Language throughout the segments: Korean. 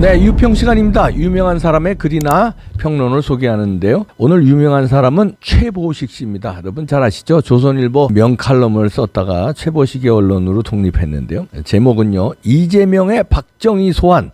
네, 유평 시간입니다. 유명한 사람의 글이나 평론을 소개하는데요. 오늘 유명한 사람은 최보식 씨입니다. 여러분 잘 아시죠? 조선일보 명칼럼을 썼다가 최보식의 언론으로 독립했는데요. 제목은요, 이재명의 박정희 소환.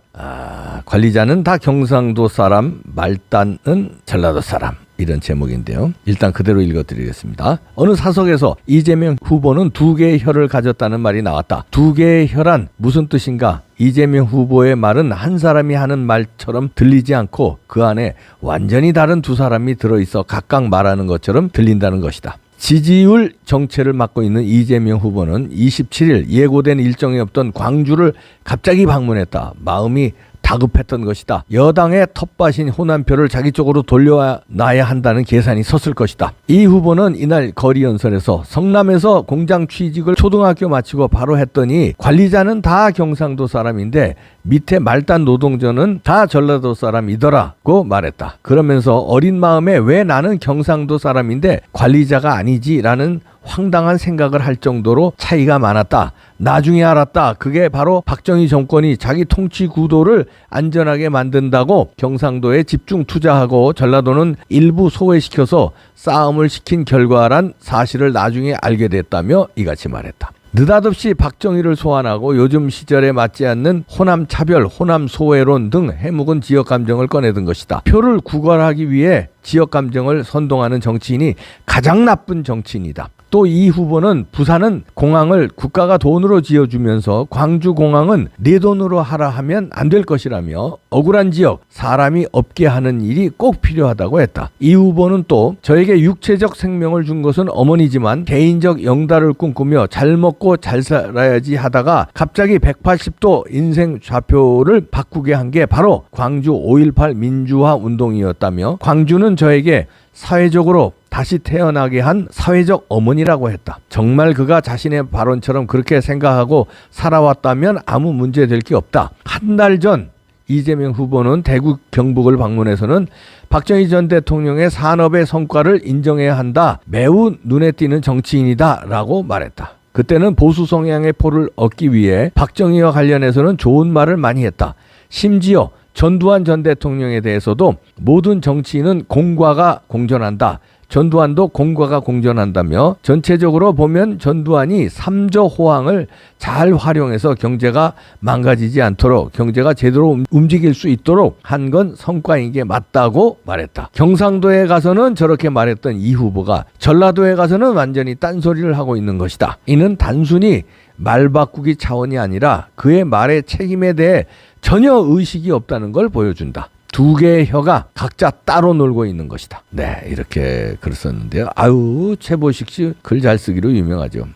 관리자는 다 경상도 사람, 말단은 전라도 사람. 이런 제목인데요. 일단 그대로 읽어드리겠습니다. 어느 사석에서 이재명 후보는 두 개의 혀를 가졌다는 말이 나왔다. 두 개의 혀란 무슨 뜻인가? 이재명 후보의 말은 한 사람이 하는 말처럼 들리지 않고 그 안에 완전히 다른 두 사람이 들어있어 각각 말하는 것처럼 들린다는 것이다. 지지율 정체를 맡고 있는 이재명 후보는 27일 예고된 일정이 없던 광주를 갑자기 방문했다. 마음이 다급했던 것이다. 여당의 텃밭인 호남표를 자기 쪽으로 돌려놔야 한다는 계산이 섰을 것이다. 이 후보는 이날 거리 연설에서 성남에서 공장 취직을 초등학교 마치고 바로 했더니 관리자는 다 경상도 사람인데 밑에 말단 노동자는 다 전라도 사람이더라고 말했다. 그러면서 어린 마음에 왜 나는 경상도 사람인데 관리자가 아니지라는 황당한 생각을 할 정도로 차이가 많았다. 나중에 알았다. 그게 바로 박정희 정권이 자기 통치 구도를 안전하게 만든다고 경상도에 집중 투자하고 전라도는 일부 소외시켜서 싸움을 시킨 결과란 사실을 나중에 알게 됐다며 이같이 말했다. 느닷없이 박정희를 소환하고 요즘 시절에 맞지 않는 호남 차별, 호남 소외론 등 해묵은 지역 감정을 꺼내든 것이다. 표를 구걸하기 위해 지역 감정을 선동하는 정치인이 가장 나쁜 정치인이다. 또 이 후보는 부산은 공항을 국가가 돈으로 지어주면서 광주 공항은 내 돈으로 하라 하면 안 될 것이라며 억울한 지역, 사람이 없게 하는 일이 꼭 필요하다고 했다. 이 후보는 또 저에게 육체적 생명을 준 것은 어머니지만 개인적 영달을 꿈꾸며 잘 먹고 잘 살아야지 하다가 갑자기 180도 인생 좌표를 바꾸게 한 게 바로 광주 5.18 민주화 운동이었다며 광주는 저에게 사회적으로 다시 태어나게 한 사회적 어머니라고 했다. 정말 그가 자신의 발언처럼 그렇게 생각하고 살아왔다면 아무 문제될 게 없다. 한 달 전 이재명 후보는 대구 경북을 방문해서는 박정희 전 대통령의 산업의 성과를 인정해야 한다. 매우 눈에 띄는 정치인이다 라고 말했다. 그때는 보수 성향의 표를 얻기 위해 박정희와 관련해서는 좋은 말을 많이 했다. 심지어 전두환 전 대통령에 대해서도 모든 정치인은 공과가 공존한다. 전두환도 공과가 공존한다며 전체적으로 보면 전두환이 3조 호황을 잘 활용해서 경제가 망가지지 않도록 경제가 제대로 움직일 수 있도록 한 건 성과인 게 맞다고 말했다. 경상도에 가서는 저렇게 말했던 이 후보가 전라도에 가서는 완전히 딴소리를 하고 있는 것이다. 이는 단순히 말 바꾸기 차원이 아니라 그의 말의 책임에 대해 전혀 의식이 없다는 걸 보여준다. 두 개의 혀가 각자 따로 놀고 있는 것이다. 네, 이렇게 글 썼는데요. 아유, 최보식 씨 글 잘 쓰기로 유명하죠.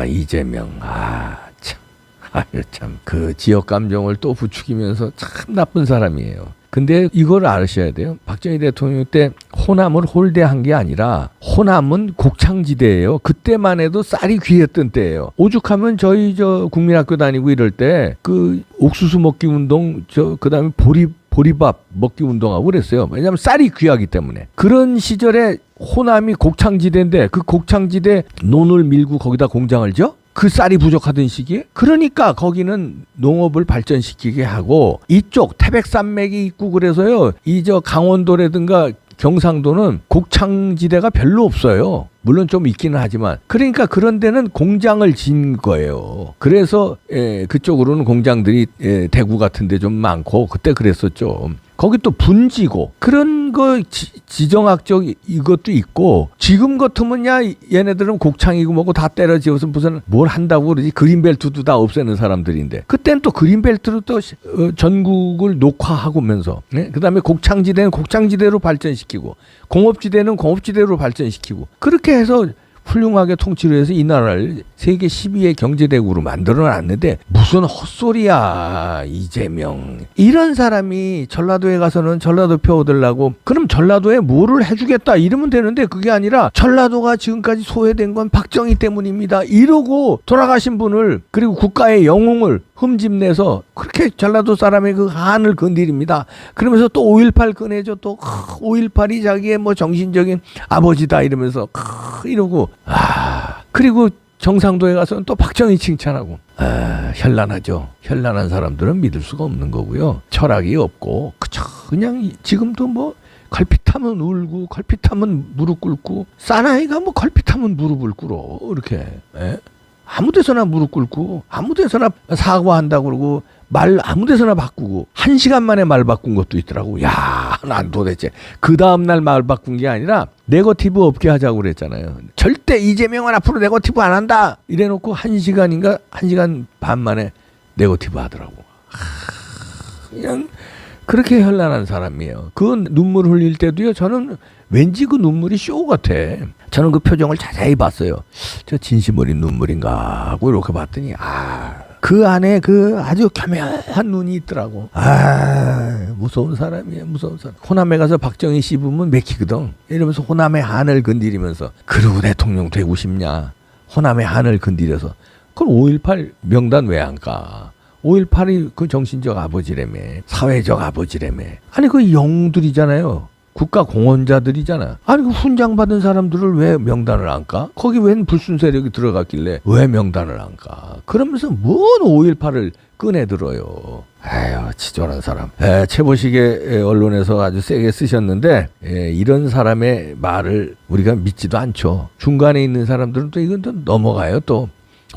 이재명, 참, 그 지역 감정을 또 부추기면서 참 나쁜 사람이에요. 근데 이걸 아셔야 돼요. 박정희 대통령 때 호남을 홀대한 게 아니라 호남은 곡창지대예요. 그때만 해도 쌀이 귀했던 때예요. 오죽하면 저희 국민학교 다니고 이럴 때 그 옥수수 먹기 운동 그다음에 보리밥 먹기 운동하고 그랬어요. 왜냐하면 쌀이 귀하기 때문에. 그런 시절에 호남이 곡창지대인데 그 곡창지대 논을 밀고 거기다 공장을 지어? 그 쌀이 부족하던 시기에? 그러니까 거기는 농업을 발전시키게 하고 이쪽 태백산맥이 있고 그래서요. 강원도라든가 경상도는 곡창지대가 별로 없어요. 물론 좀 있기는 하지만 그러니까 그런 데는 공장을 진 거예요. 그래서 그쪽으로는 공장들이 대구 같은 데 좀 많고 그때 그랬었죠. 거기 또 분지고 그런 거 지정학적 이것도 있고 지금 같으면 얘네들은 곡창이고 뭐고 다 때려지어서 무슨 뭘 한다고 그러지. 그린벨트도 다 없애는 사람들인데 그때는 또 그린벨트로 또 전국을 녹화하고면서 그다음에 곡창지대는 곡창지대로 발전시키고 공업지대는 공업지대로 발전시키고 그렇게 해서 훌륭하게 통치를 해서 이 나라를 세계 12의 경제대국으로 만들어놨는데 무슨 헛소리야 이재명. 이런 사람이 전라도에 가서는 전라도표 얻으려고 그럼 전라도에 뭐를 해주겠다 이러면 되는데 그게 아니라 전라도가 지금까지 소외된 건 박정희 때문입니다. 이러고 돌아가신 분을 그리고 국가의 영웅을 흠집내서 그렇게 전라도 사람의 그 한을 건드립니다. 그러면서 또 5.18 꺼내죠. 또 5.18이 자기의 뭐 정신적인 아버지다 이러면서 이러고 그리고 경상도에 가서는 또 박정희 칭찬하고. 현란하죠. 현란한 사람들은 믿을 수가 없는 거고요. 철학이 없고 그냥 지금도 뭐 걸핏하면 울고 걸핏하면 무릎 꿇고, 사나이가 뭐 걸핏하면 무릎을 꿇어 이렇게. 아무 데서나 무릎 꿇고 아무 데서나 사과한다고 그러고 말 아무 데서나 바꾸고 1시간 만에 말 바꾼 것도 있더라고. 야, 난 도대체 그 다음날 말 바꾼 게 아니라 네거티브 없게 하자고 그랬잖아요. 절대 이재명은 앞으로 네거티브 안 한다 이래놓고 1시간 반 만에 네거티브 하더라고. 그냥 그렇게 현란한 사람이에요. 그 눈물 흘릴 때도요, 저는 왠지 그 눈물이 쇼 같아. 저는 그 표정을 자세히 봤어요. 저 진심 어린 눈물인가 하고 이렇게 봤더니 그 안에 그 아주 겸연한 눈이 있더라고. 무서운 사람이에요. 무서운 사람. 호남에 가서 박정희 씹으면 맥히거든. 이러면서 호남의 한을 건드리면서 그러고 대통령 되고 싶냐. 호남의 한을 건드려서. 그럼 5.18 명단 왜 안 가? 5.18이 그 정신적 아버지라며, 사회적 아버지라며. 아니 그 영웅들이잖아요. 국가 공헌자들이잖아. 아니 그 훈장 받은 사람들을 왜 명단을 안 까? 거기 웬 불순 세력이 들어갔길래 왜 명단을 안 까? 그러면서 뭔 5.18을 꺼내들어요. 아유, 치졸한 사람. 최보식의 언론에서 아주 세게 쓰셨는데, 이런 사람의 말을 우리가 믿지도 않죠. 중간에 있는 사람들은 또 이건 또 넘어가요. 또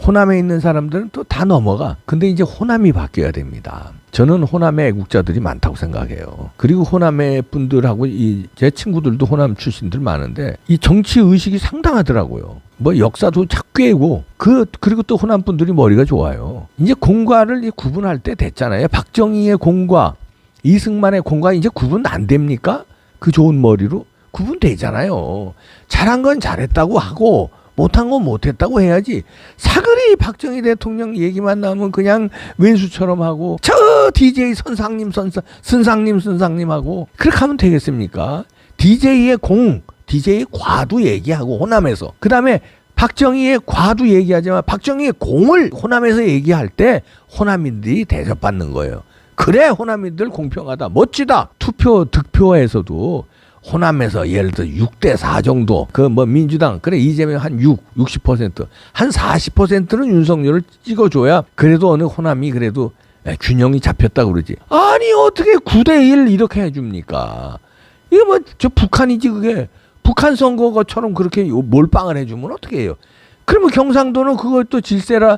호남에 있는 사람들은 또 다 넘어가. 근데 이제 호남이 바뀌어야 됩니다. 저는 호남의 애국자들이 많다고 생각해요. 그리고 호남의 분들하고 제 친구들도 호남 출신들 많은데 이 정치 의식이 상당하더라고요. 뭐 역사도 착괴고 그리고 또 호남 분들이 머리가 좋아요. 이제 공과를 구분할 때 됐잖아요. 박정희의 공과, 이승만의 공과 이제 구분 안 됩니까? 그 좋은 머리로 구분되잖아요. 잘한 건 잘했다고 하고 못한 건 못했다고 해야지. 사거리 박정희 대통령 얘기만 나오면 그냥 왼수처럼 하고 저 DJ 선상님 하고 그렇게 하면 되겠습니까? DJ의 공, DJ의 과도 얘기하고 호남에서. 그 다음에 박정희의 과도 얘기하지만 박정희의 공을 호남에서 얘기할 때 호남인들이 대접받는 거예요. 그래 호남인들 공평하다, 멋지다. 투표 득표에서도 호남에서 예를 들어 6대4 정도, 그 뭐 민주당, 그래 이재명 한 60%, 한 40%는 윤석열을 찍어줘야 그래도 어느 호남이 그래도 균형이 잡혔다고 그러지. 아니 어떻게 9대1 이렇게 해줍니까? 이거 뭐 저 북한이지 그게. 북한 선거처럼 그렇게 몰빵을 해주면 어떻게 해요? 그러면 경상도는 그것도 질세라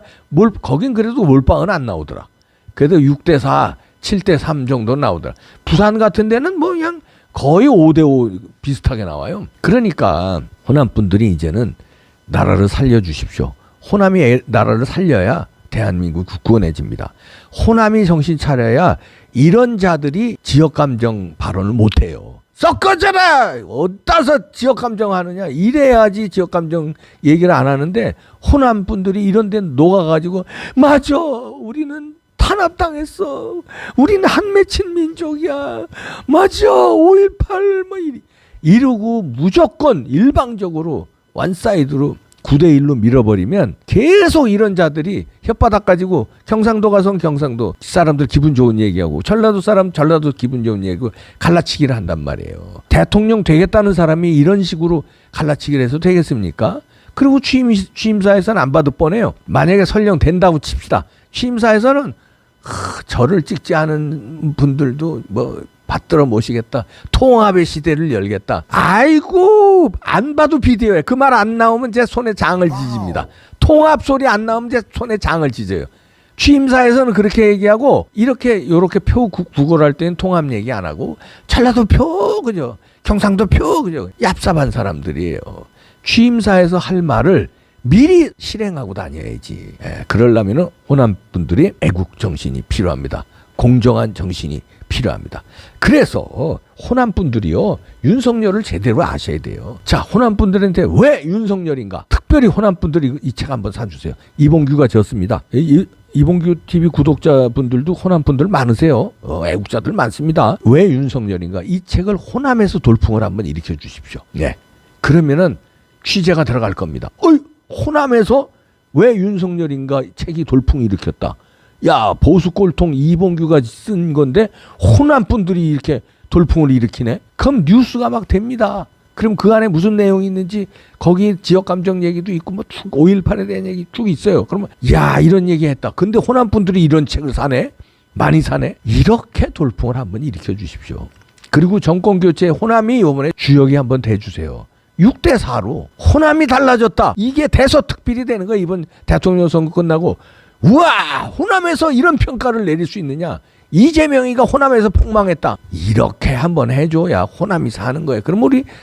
거긴 그래도 몰빵은 안 나오더라. 그래도 6대4, 7대3 정도 나오더라. 부산 같은 데는 뭐 그냥 거의 5대5 비슷하게 나와요. 그러니까 호남 분들이 이제는 나라를 살려주십시오. 호남이 나라를 살려야 대한민국 구원해집니다. 호남이 정신 차려야 이런 자들이 지역감정 발언을 못해요. 썩거져라! 어디서 지역감정 하느냐? 이래야지 지역감정 얘기를 안 하는데 호남 분들이 이런 데 녹아가지고 맞아, 우리는 탄압당했어. 우리는 한 맺힌 민족이야. 맞아. 5.18 뭐 이러고 무조건 일방적으로 원사이드로 9대1로 밀어버리면 계속 이런 자들이 혓바닥 가지고 경상도 가서 경상도 사람들 기분 좋은 얘기하고 전라도 사람 전라도 기분 좋은 얘기하고 갈라치기를 한단 말이에요. 대통령 되겠다는 사람이 이런 식으로 갈라치기를 해서 되겠습니까? 그리고 취임사에서는 안 봐도 뻔해요. 만약에 설령 된다고 칩시다. 취임사에서는 저를 찍지 않은 분들도 뭐 받들어 모시겠다. 통합의 시대를 열겠다. 아이고 안 봐도 비디오에 그 말 안 나오면 제 손에 장을 지집니다. 통합 소리 안 나오면 제 손에 장을 찢어요. 취임사에서는 그렇게 얘기하고 요렇게 표 구걸할 때는 통합 얘기 안 하고 전라도 표 그죠, 경상도 표 그죠, 얍삽한 사람들이에요. 취임사에서 할 말을 미리 실행하고 다녀야지. 그러려면 호남 분들이 애국 정신이 필요합니다. 공정한 정신이 필요합니다. 그래서 호남 분들이요, 윤석열을 제대로 아셔야 돼요. 자, 호남 분들한테 왜 윤석열인가? 특별히 호남 분들이 이 책 한번 사주세요. 이봉규가 졌습니다. 이봉규 TV 구독자분들도 호남 분들 많으세요. 애국자들 많습니다. 왜 윤석열인가? 이 책을 호남에서 돌풍을 한번 일으켜 주십시오. 네. 그러면은 취재가 들어갈 겁니다. 호남에서 왜 윤석열인가 책이 돌풍을 일으켰다. 야, 보수 꼴통 이봉규가 쓴 건데 호남 분들이 이렇게 돌풍을 일으키네. 그럼 뉴스가 막 됩니다. 그럼 그 안에 무슨 내용이 있는지 거기 지역 감정 얘기도 있고 뭐 5.18에 대한 얘기 쭉 있어요. 그러면 야 이런 얘기 했다. 근데 호남 분들이 이런 책을 사네? 많이 사네? 이렇게 돌풍을 한번 일으켜 주십시오. 그리고 정권 교체 호남이 이번에 주역이 한번 돼주세요. 6대 4로 호남이 달라졌다. 이게 대서특필이 되는 거야. 이번 대통령 선거 끝나고 우와 호남에서 이런 평가를 내릴 수 있느냐. 이재명이가 호남에서 폭망했다. 이렇게 한번 해줘야 호남이 사는 거예요. 그럼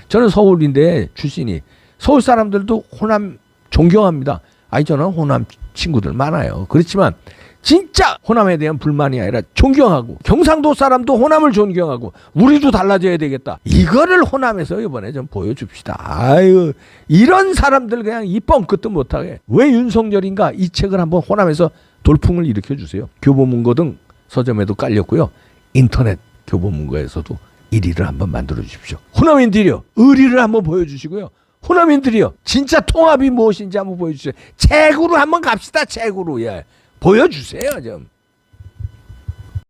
저는 서울인데 출신이 서울 사람들도 호남 존경합니다. 아니 저는 호남 친구들 많아요. 그렇지만 진짜 호남에 대한 불만이 아니라 존경하고 경상도 사람도 호남을 존경하고 우리도 달라져야 되겠다. 이거를 호남에서 이번에 좀 보여줍시다. 아유 이런 사람들 그냥 이 뻥끗도 못하게. 왜 윤석열인가 이 책을 한번 호남에서 돌풍을 일으켜 주세요. 교보문고 등 서점에도 깔렸고요. 인터넷 교보문고에서도 1위를 한번 만들어 주십시오. 호남인들이요. 의리를 한번 보여주시고요. 호남인들이요. 진짜 통합이 무엇인지 한번 보여주세요. 책으로 한번 갑시다. 책으로. 예. 보여주세요 좀.